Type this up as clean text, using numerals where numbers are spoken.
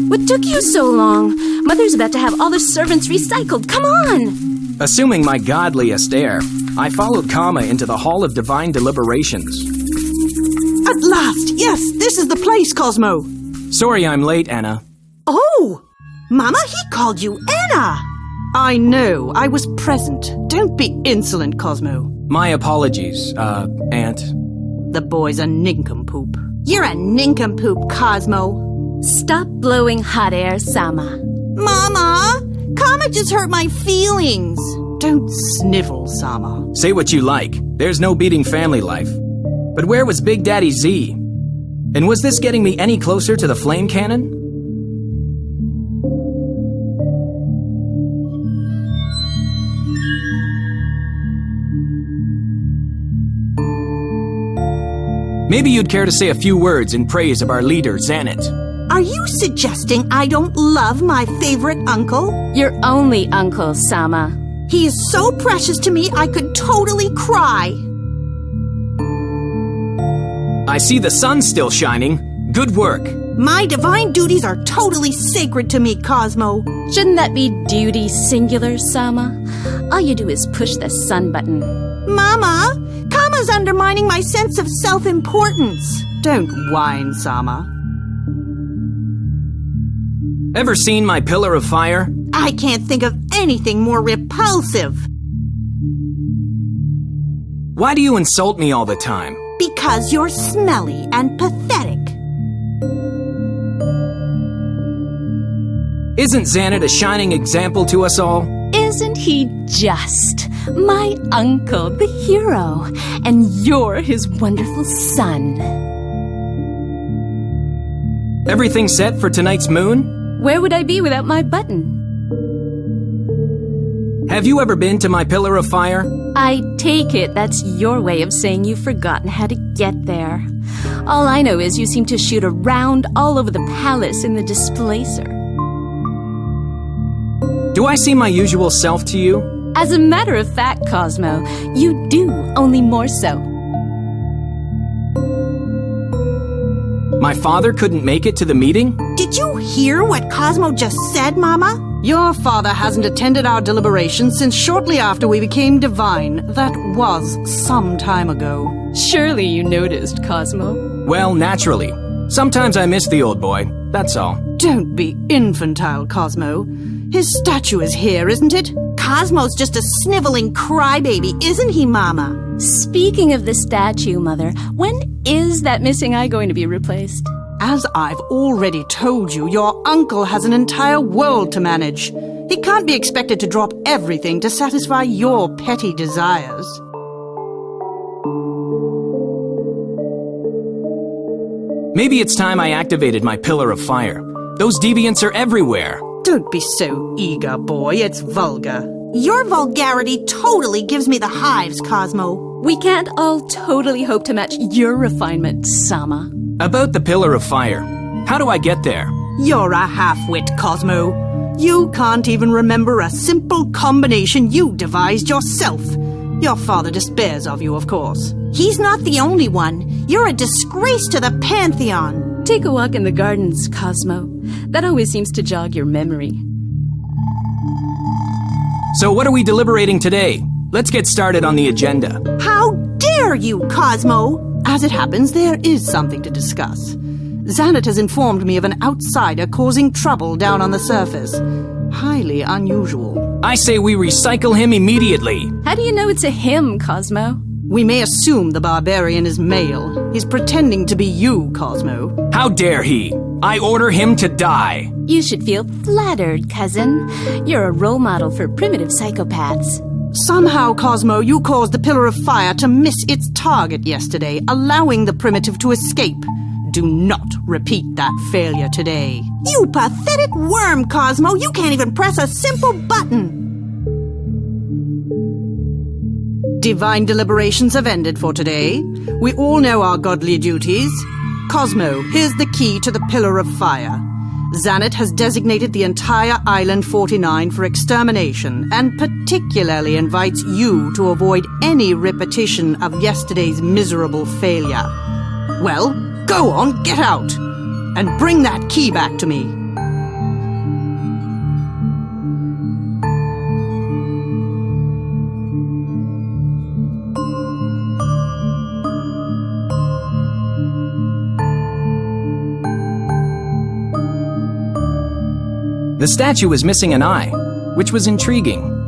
What took you so long? Mother's about to have all the servants recycled. Come on! Assuming my godliest air, I followed Kama into the Hall of Divine Deliberations. At last! Yes, this is the place, Cosmo! Sorry I'm late, Anna. Oh! Mama, he called you Anna! I know, I was present. Don't be insolent, Cosmo. My apologies, Aunt. The boy's a nincompoop. You're a nincompoop, Cosmo. Stop blowing hot air, Sama. Mama! Kama just hurt my feelings. Don't snivel, Sama. Say what you like. There's no beating family life. But where was Big Daddy Z? And was this getting me any closer to the flame cannon? Maybe you'd care to say a few words in praise of our leader, Xanat. Are you suggesting I don't love my favorite uncle? Your only uncle, Sama. He is so precious to me I could totally cry. I see the sun's still shining. Good work. My divine duties are totally sacred to me, Cosmo. Shouldn't that be duty singular, Sama? All you do is push the sun button. Mama, Kama's undermining my sense of self-importance. Don't whine, Sama. Ever seen my pillar of fire? I can't think of anything more repulsive. Why do you insult me all the time? Because you're smelly and pathetic. Isn't Xanat a shining example to us all? Isn't he just? My uncle, the hero. And you're his wonderful son. Everything set for tonight's moon? Where would I be without my button? Have you ever been to my pillar of fire? I take it that's your way of saying you've forgotten how to get there. All I know is you seem to shoot around all over the palace in the displacer. Do I seem my usual self to you? As a matter of fact, Cosmo, you do, only more so. My father couldn't make it to the meeting? Did you hear what Cosmo just said, Mama? Your father hasn't attended our deliberations since shortly after we became divine. That was some time ago. Surely you noticed, Cosmo. Well, naturally. Sometimes I miss the old boy, that's all. Don't be infantile, Cosmo. His statue is here, isn't it? Cosmo's just a sniveling crybaby, isn't he, Mama? Speaking of the statue, Mother, when is that missing eye going to be replaced? As I've already told you, your uncle has an entire world to manage. He can't be expected to drop everything to satisfy your petty desires. Maybe it's time I activated my pillar of fire. Those deviants are everywhere. Don't be so eager, boy. It's vulgar. Your vulgarity totally gives me the hives, Cosmo. We can't all totally hope to match your refinement, Sama. About the pillar of fire. How do I get there? You're a half-wit, Cosmo. You can't even remember a simple combination you devised yourself. Your father despairs of you, of course. He's not the only one. You're a disgrace to the Pantheon. Take a walk in the gardens, Cosmo. That always seems to jog your memory. So what are we deliberating today? Let's get started on the agenda. How dare you, Cosmo! As it happens, there is something to discuss. Xanat has informed me of an outsider causing trouble down on the surface. Highly unusual. I say we recycle him immediately. How do you know it's a him, Cosmo? We may assume the barbarian is male. He's pretending to be you, Cosmo. How dare he? I order him to die. You should feel flattered, cousin. You're a role model for primitive psychopaths. Somehow, Cosmo, you caused the pillar of fire to miss its target yesterday, allowing the primitive to escape. Do not repeat that failure today. You pathetic worm, Cosmo! You can't even press a simple button! Divine deliberations have ended for today. We all know our godly duties. Cosmo, here's the key to the pillar of fire. Xanat has designated the entire Island 49 for extermination and particularly invites you to avoid any repetition of yesterday's miserable failure. Well, go on, get out, and bring that key back to me. The statue was missing an eye, which was intriguing.